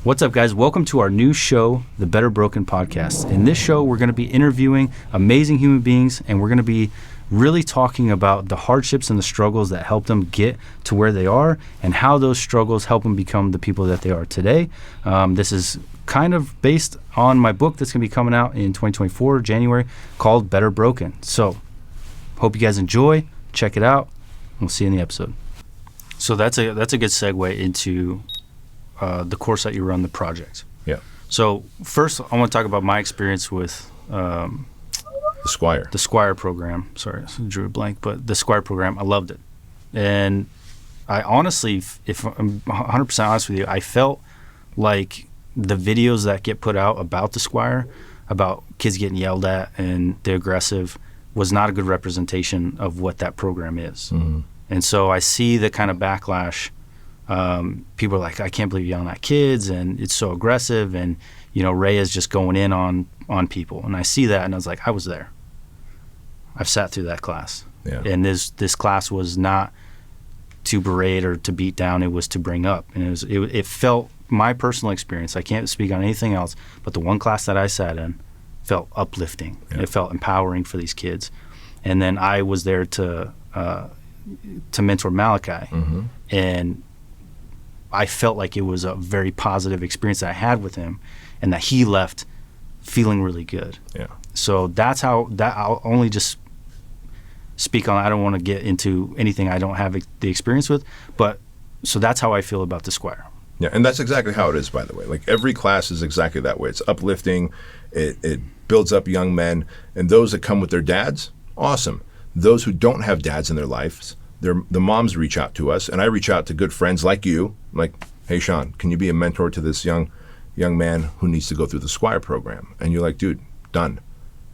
What's up, guys? Welcome to our new show, the Better Broken Podcast. In this show, we're going to be interviewing amazing human beings, and we're going to be really talking about the hardships and the struggles that help them get to where they are and how those struggles help them become the people that they are today. This is kind of based on my book that's going to be coming out in 2024, January, called Better Broken. So, hope you guys enjoy. Check it out. We'll see you in the episode. So that's a good segue into the course that you run, the project. Yeah. So first, I want to talk about my experience with the Squire. The Squire program. Sorry, I drew a blank, but the Squire program, I loved it. And I honestly, if I'm 100% honest with you, I felt like the videos that get put out about the Squire, about kids getting yelled at and the aggressive, was not a good representation of what that program is. Mm-hmm. And so I see the kind of backlash. People are like, I can't believe you're yelling at kids, and it's so aggressive, and Ray is just going in on people. And I see that, and I was like, I was there. I've sat through that class. Yeah. And this class was not to berate or to beat down, it was to bring up. And it felt, my personal experience, I can't speak on anything else, but the one class that I sat in felt uplifting. Yeah. It felt empowering for these kids. And then I was there to mentor Malachi. Mm-hmm. And I felt like it was a very positive experience that I had with him, and that he left feeling really good. Yeah. So that's how I'll only just speak on. I don't want to get into anything I don't have the experience with, but so that's how I feel about the Squire. Yeah, and that's exactly how it is, by the way. Like, every class is exactly that way. It's uplifting. It builds up young men, and those that come with their dads, awesome. Those who don't have dads in their lives, the moms reach out to us, and I reach out to good friends like you. I'm like, hey, Sean, can you be a mentor to this young man who needs to go through the Squire program? And you're like, dude, done.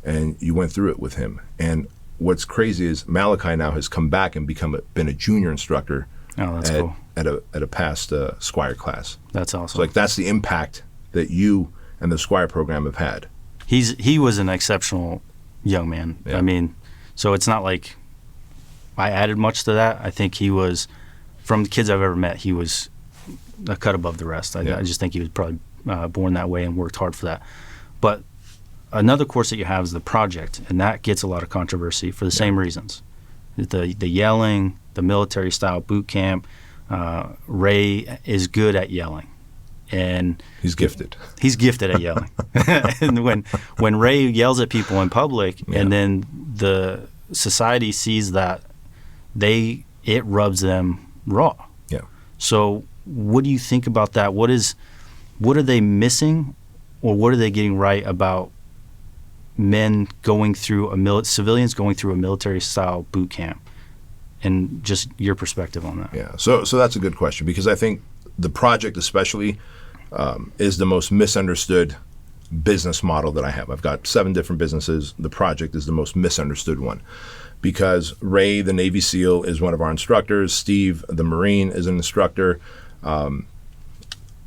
And you went through it with him. And what's crazy is Malachi now has come back and been a junior instructor. Oh, that's cool. At a past Squire class. That's awesome. So, like, that's the impact that you and the Squire program have had. He was an exceptional young man. Yeah. I mean, so it's not like I added much to that. I think he was, from the kids I've ever met, he was a cut above the rest. I just think he was probably born that way and worked hard for that. But another course that you have is the project, and that gets a lot of controversy for the same reasons. The yelling, the military style boot camp. Ray is good at yelling, and he's gifted. He's gifted at yelling. And when Ray yells at people in public, and then the society sees that, it rubs them raw. Yeah. So what do you think about that? What are they missing, or what are they getting right about men going through civilians going through a military style boot camp, and just your perspective on that? Yeah. So that's a good question, because I think the project especially is the most misunderstood business model that I have. I've got 7 different businesses. The project is the most misunderstood one, because Ray, the Navy SEAL, is one of our instructors. Steve, the Marine, is an instructor.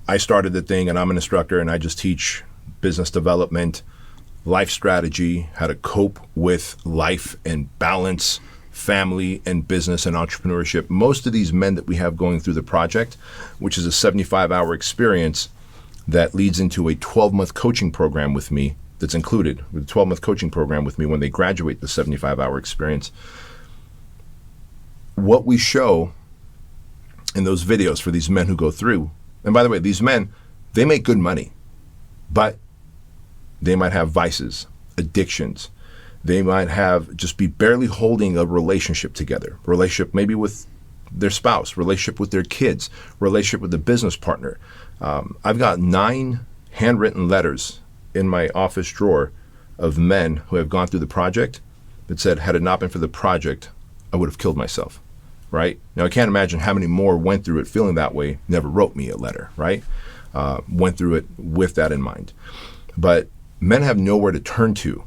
I started the thing, and I'm an instructor, and I just teach business development, life strategy, how to cope with life and balance family and business and entrepreneurship. Most of these men that we have going through the project, which is a 75-hour experience that leads into a 12-month coaching program with me, that's included with a 12-month coaching program with me when they graduate the 75-hour experience. What we show in those videos for these men who go through, and by the way, these men, they make good money, but they might have vices, addictions. They might just be barely holding a relationship together, relationship maybe with their spouse, relationship with their kids, relationship with a business partner. I've got 9 handwritten letters in my office drawer of men who have gone through the project that said, had it not been for the project, I would have killed myself, right? Now, I can't imagine how many more went through it feeling that way, never wrote me a letter, right? Went through it with that in mind. But men have nowhere to turn to.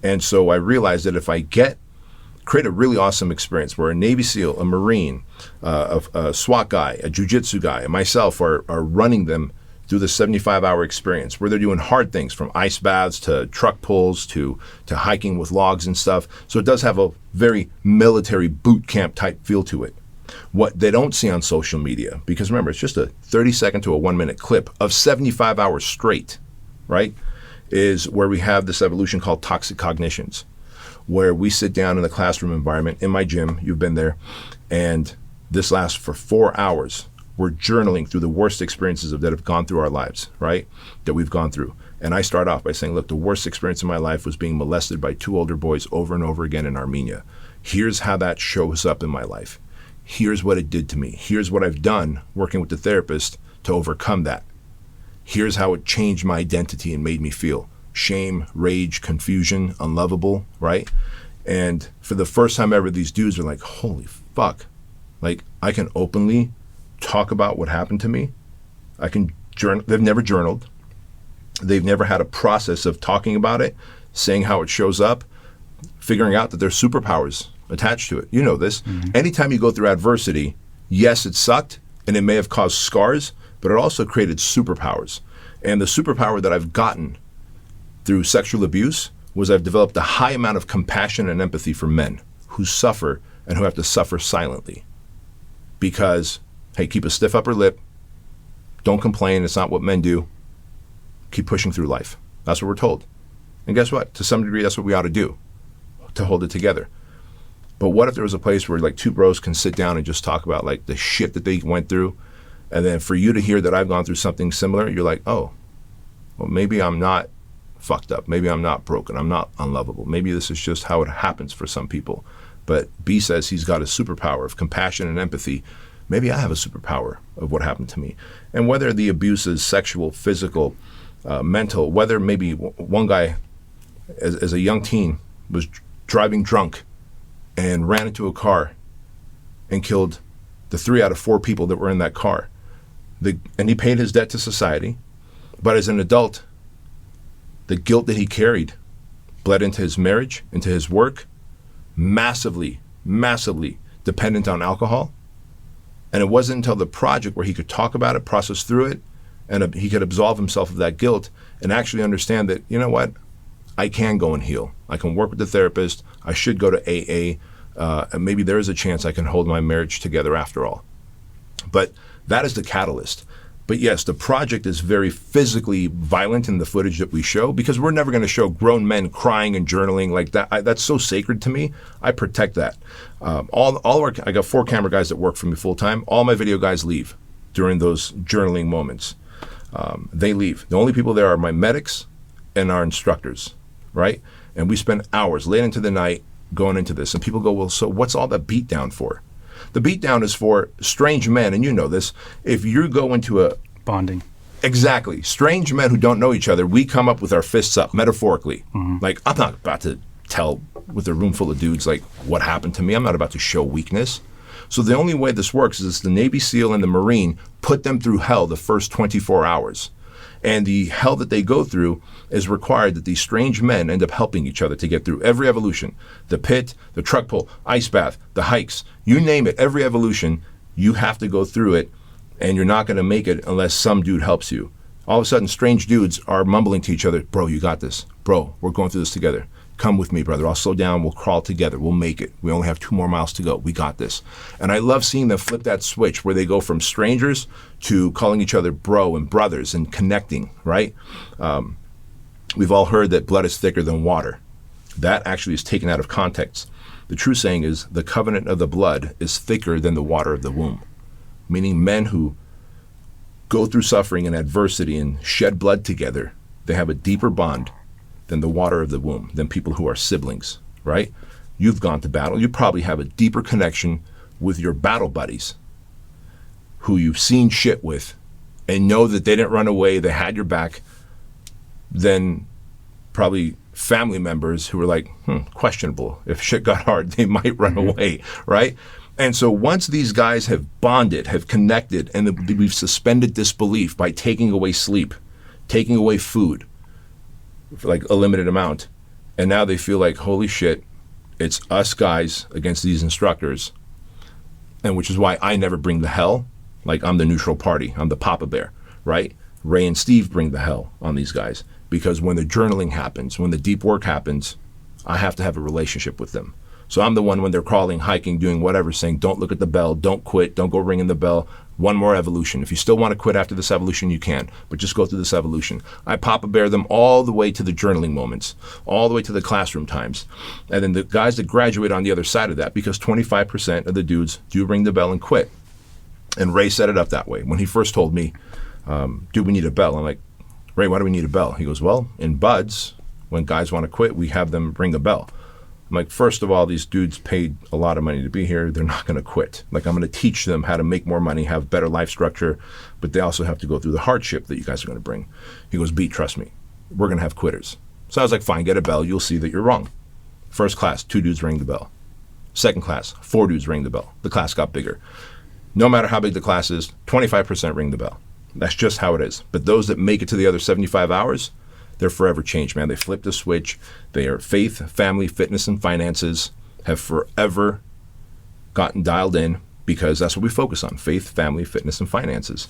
And so I realized that if I create a really awesome experience where a Navy SEAL, a Marine, a SWAT guy, a jiu-jitsu guy, and myself are running them through the 75-hour experience, where they're doing hard things from ice baths to truck pulls to hiking with logs and stuff. So it does have a very military boot camp type feel to it. What they don't see on social media, because remember, it's just a 30-second to a 1-minute clip of 75 hours straight, right? Is where we have this evolution called toxic cognitions, where we sit down in the classroom environment in my gym, you've been there, and this lasts for 4 hours. We're journaling through the worst experiences that have gone through our lives, right? That we've gone through. And I start off by saying, look, the worst experience in my life was being molested by 2 older boys over and over again in Armenia. Here's how that shows up in my life. Here's what it did to me. Here's what I've done working with the therapist to overcome that. Here's how it changed my identity and made me feel shame, rage, confusion, unlovable, right? And for the first time ever, these dudes are like, holy fuck. Like, I can openly talk about what happened to me. I can journal. They've never journaled. They've never had a process of talking about it, saying how it shows up, figuring out that there's superpowers attached to it. You know this. Mm-hmm. Anytime you go through adversity, yes, it sucked and it may have caused scars, but it also created superpowers. And the superpower that I've gotten through sexual abuse was I've developed a high amount of compassion and empathy for men who suffer and who have to suffer silently. Because, hey, keep a stiff upper lip. Don't complain. It's not what men do. Keep pushing through life. That's what we're told. And guess what? To some degree, that's what we ought to do, to hold it together. But what if there was a place where like 2 bros can sit down and just talk about like the shit that they went through, and then for you to hear that I've gone through something similar, you're like, oh, well, maybe I'm not fucked up. Maybe I'm not broken. I'm not unlovable. Maybe this is just how it happens for some people. But B says he's got a superpower of compassion and empathy. Maybe I have a superpower of what happened to me. And whether the abuse is sexual, physical, mental, whether maybe one guy as a young teen was driving drunk and ran into a car and killed the 3 out of 4 people that were in that car. And he paid his debt to society. But as an adult, the guilt that he carried bled into his marriage, into his work, massively, massively dependent on alcohol. And it wasn't until the project where he could talk about it, process through it, and he could absolve himself of that guilt and actually understand that, you know what, I can go and heal. I can work with the therapist. I should go to AA. And maybe there is a chance I can hold my marriage together after all. But that is the catalyst. But yes, the project is very physically violent in the footage that we show, because we're never going to show grown men crying and journaling like that. That's so sacred to me. I protect that. I got 4 camera guys that work for me full time. All my video guys leave during those journaling moments. They leave. The only people there are my medics and our instructors, right? And we spend hours late into the night going into this. And people go, well, so what's all that beatdown for? The beatdown is for strange men, and you know this. If you go into a... Bonding. Exactly. Strange men who don't know each other, we come up with our fists up, metaphorically. Mm-hmm. Like, I'm not about to tell with a room full of dudes, like, what happened to me. I'm not about to show weakness. So the only way this works is the Navy SEAL and the Marine put them through hell the first 24 hours. And the hell that they go through is required that these strange men end up helping each other to get through every evolution. The pit, the truck pull, ice bath, the hikes, you name it, every evolution, you have to go through it, and you're not going to make it unless some dude helps you. All of a sudden, strange dudes are mumbling to each other, bro, you got this. Bro, we're going through this together. Come with me, brother. I'll slow down. We'll crawl together. We'll make it. We only have 2 more miles to go. We got this. And I love seeing them flip that switch where they go from strangers to calling each other bro and brothers and connecting, right? We've all heard that blood is thicker than water. That actually is taken out of context. The true saying is the covenant of the blood is thicker than the water of the womb, meaning men who go through suffering and adversity and shed blood together, they have a deeper bond than the water of the womb, than people who are siblings, right? You've gone to battle. You probably have a deeper connection with your battle buddies who you've seen shit with and know that they didn't run away, they had your back, than probably family members who were like, questionable. If shit got hard, they might run away, right? And so once these guys have bonded, have connected, and we've suspended disbelief by taking away sleep, taking away food, for like a limited amount, and now they feel like, holy shit, it's us guys against these instructors, and which is why I never bring the hell. Like, I'm the neutral party. I'm the Papa Bear, right? Ray and Steve bring the hell on these guys, because when the journaling happens, when the deep work happens, I have to have a relationship with them. So I'm the one when they're crawling, hiking, doing whatever, saying, don't look at the bell, don't quit, don't go ringing the bell. One more evolution. If you still want to quit after this evolution, you can, but just go through this evolution. I Papa Bear them all the way to the journaling moments, all the way to the classroom times. And then the guys that graduate on the other side of that, because 25% of the dudes do ring the bell and quit. And Ray set it up that way. When he first told me, dude, we need a bell. I'm like, Ray, why do we need a bell? He goes, well, in Buds, when guys want to quit, we have them ring a bell. I'm like, first of all, these dudes paid a lot of money to be here. They're not going to quit. Like, I'm going to teach them how to make more money, have better life structure, but they also have to go through the hardship that you guys are going to bring. He goes, Beat, trust me, we're going to have quitters. So I was like, fine, get a bell. You'll see that you're wrong. First class, 2 dudes ring the bell. Second class, 4 dudes ring the bell. The class got bigger. No matter how big the class is, 25% ring the bell. That's just how it is. But those that make it to the other 75 hours, they're forever changed, man. They flip the switch. They are faith, family, fitness, and finances have forever gotten dialed in because that's what we focus on, faith, family, fitness, and finances.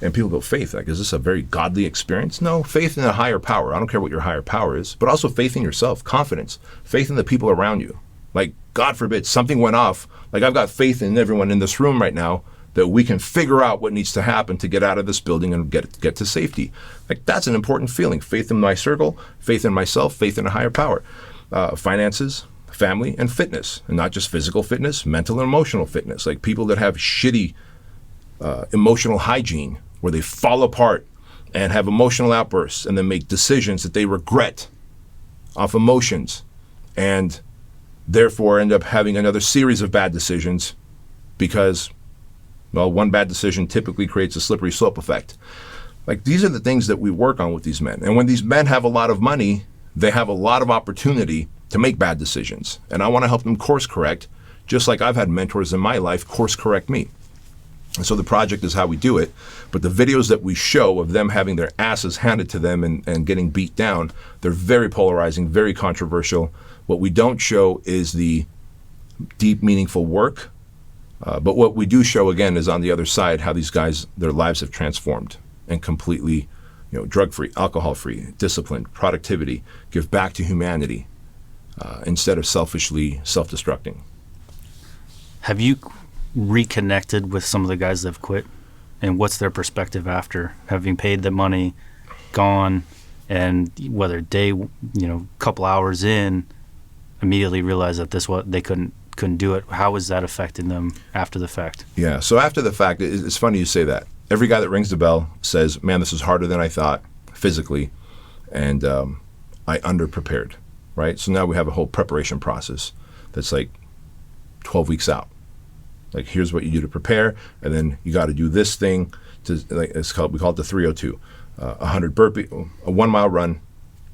And people go, faith, like, is this a very godly experience? No, faith in a higher power. I don't care what your higher power is, but also faith in yourself, confidence, faith in the people around you. Like, God forbid, something went off. Like, I've got faith in everyone in this room right now that we can figure out what needs to happen to get out of this building and get to safety. Like, that's an important feeling. Faith in my circle, faith in myself, faith in a higher power. Finances, family, and fitness. And not just physical fitness, mental and emotional fitness. Like, people that have shitty emotional hygiene where they fall apart and have emotional outbursts and then make decisions that they regret off emotions and therefore end up having another series of bad decisions because, well, one bad decision typically creates a slippery slope effect. Like, these are the things that we work on with these men. And when these men have a lot of money, they have a lot of opportunity to make bad decisions. And I want to help them course correct, just like I've had mentors in my life course correct me. And so the project is how we do it. But the videos that we show of them having their asses handed to them and getting beat down, they're very polarizing, very controversial. What we don't show is the deep, meaningful work. But what we do show, again, is on the other side how these guys, their lives have transformed and completely, drug-free, alcohol-free, disciplined, productivity, give back to humanity instead of selfishly self-destructing. Have you reconnected with some of the guys that have quit? And what's their perspective after having paid the money, gone, and whether couple hours in, immediately realized that they couldn't do it? How is that affecting them after the fact? Yeah, so after the fact, it's funny you say that. Every guy that rings the bell says, man, this is harder than I thought physically, and I underprepared, right? So now we have a whole preparation process that's like 12 weeks out. Like, here's what you do to prepare, and then you got to do this thing. We call it the 302. 100 burpee, a 1 mile run,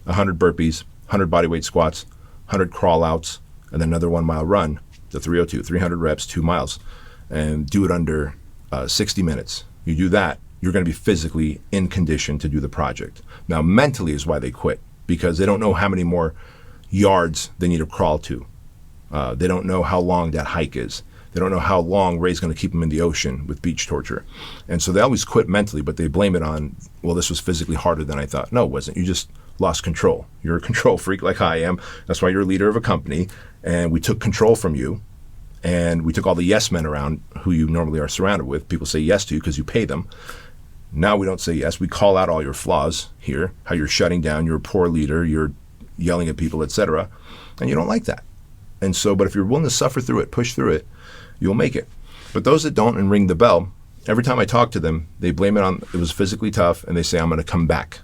100 burpees, 100 bodyweight squats, 100 crawl outs, and then another 1 mile run, the 302, 300 reps, 2 miles, and do it under 60 minutes. You do that, you're going to be physically in condition to do the project. Now, mentally is why they quit, because they don't know how many more yards they need to crawl to. They don't know how long that hike is. They don't know how long Ray's going to keep them in the ocean with beach torture. And so they always quit mentally, but they blame it on, well, this was physically harder than I thought. No, it wasn't. You just lost control. You're a control freak like I am. That's why you're a leader of a company. And we took control from you. And we took all the yes men around who you normally are surrounded with. People say yes to you because you pay them. Now we don't say yes. We call out all your flaws here, how you're shutting down, you're a poor leader, you're yelling at people, etc. And you don't like that. And so, but if you're willing to suffer through it, push through it, you'll make it. But those that don't and ring the bell, every time I talk to them, they blame it on it was physically tough, and they say, I'm going to come back.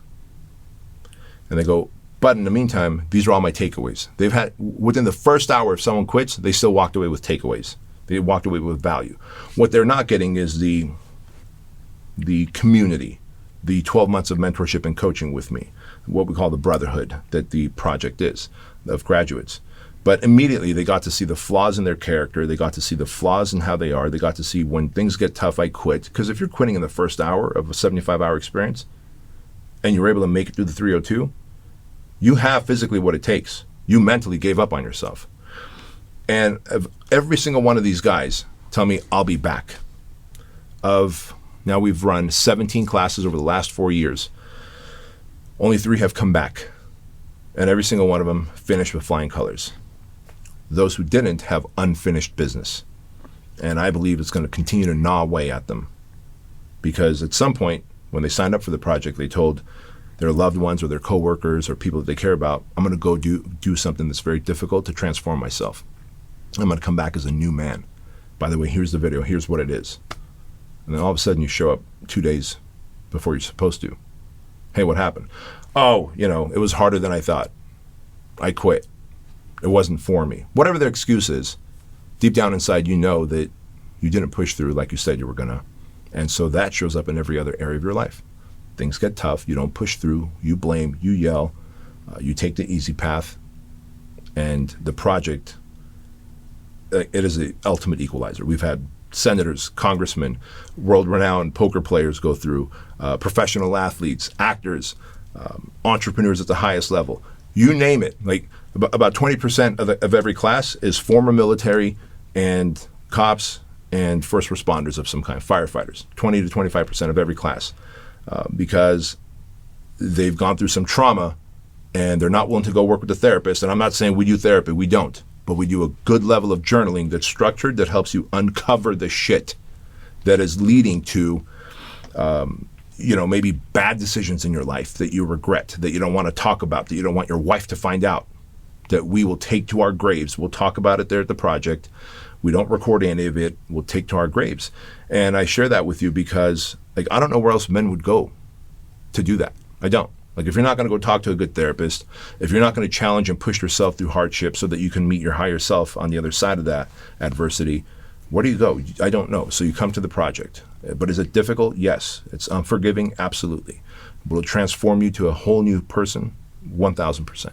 And they go, but in the meantime, these are all my takeaways. They've had, within the first hour, if someone quits, they still walked away with takeaways. They walked away with value. What they're not getting is the community, the 12 months of mentorship and coaching with me, what we call the brotherhood that the project is of graduates. But immediately they got to see the flaws in their character. They got to see the flaws in how they are. They got to see when things get tough, I quit. Because if you're quitting in the first hour of a 75-hour experience and you're able to make it through the 302, you have physically what it takes. You mentally gave up on yourself. And every single one of these guys tell me, I'll be back. Now we've run 17 classes over the last 4 years. Only 3 have come back. And every single one of them finished with flying colors. Those who didn't have unfinished business. And I believe it's going to continue to gnaw away at them. Because at some point, when they signed up for the project, they told their loved ones or their coworkers or people that they care about, I'm going to go do something that's very difficult to transform myself. I'm going to come back as a new man. By the way, here's the video. Here's what it is. And then all of a sudden you show up 2 days before you're supposed to. Hey, what happened? Oh, it was harder than I thought. I quit. It wasn't for me. Whatever their excuse is, deep down inside you know that you didn't push through like you said you were going to. And so that shows up in every other area of your life. Things get tough. You don't push through. You blame. You yell. You take the easy path. And the project, it is the ultimate equalizer. We've had senators, congressmen, world-renowned poker players go through, professional athletes, actors, entrepreneurs at the highest level. You name it. Like about 20% of every class is former military and cops and first responders of some kind, firefighters. 20 to 25% of every class, because they've gone through some trauma and they're not willing to go work with a therapist. And I'm not saying we do therapy, we don't. But we do a good level of journaling that's structured, that helps you uncover the shit that is leading to, maybe bad decisions in your life that you regret, that you don't want to talk about, that you don't want your wife to find out, that we will take to our graves. We'll talk about it there at the project. We don't record any of it. We'll take to our graves. And I share that with you because, I don't know where else men would go to do that. I don't. If you're not going to go talk to a good therapist, if you're not going to challenge and push yourself through hardship so that you can meet your higher self on the other side of that adversity, where do you go? I don't know. So you come to the project. But is it difficult? Yes. It's unforgiving? Absolutely. Will it transform you to a whole new person? 1,000%.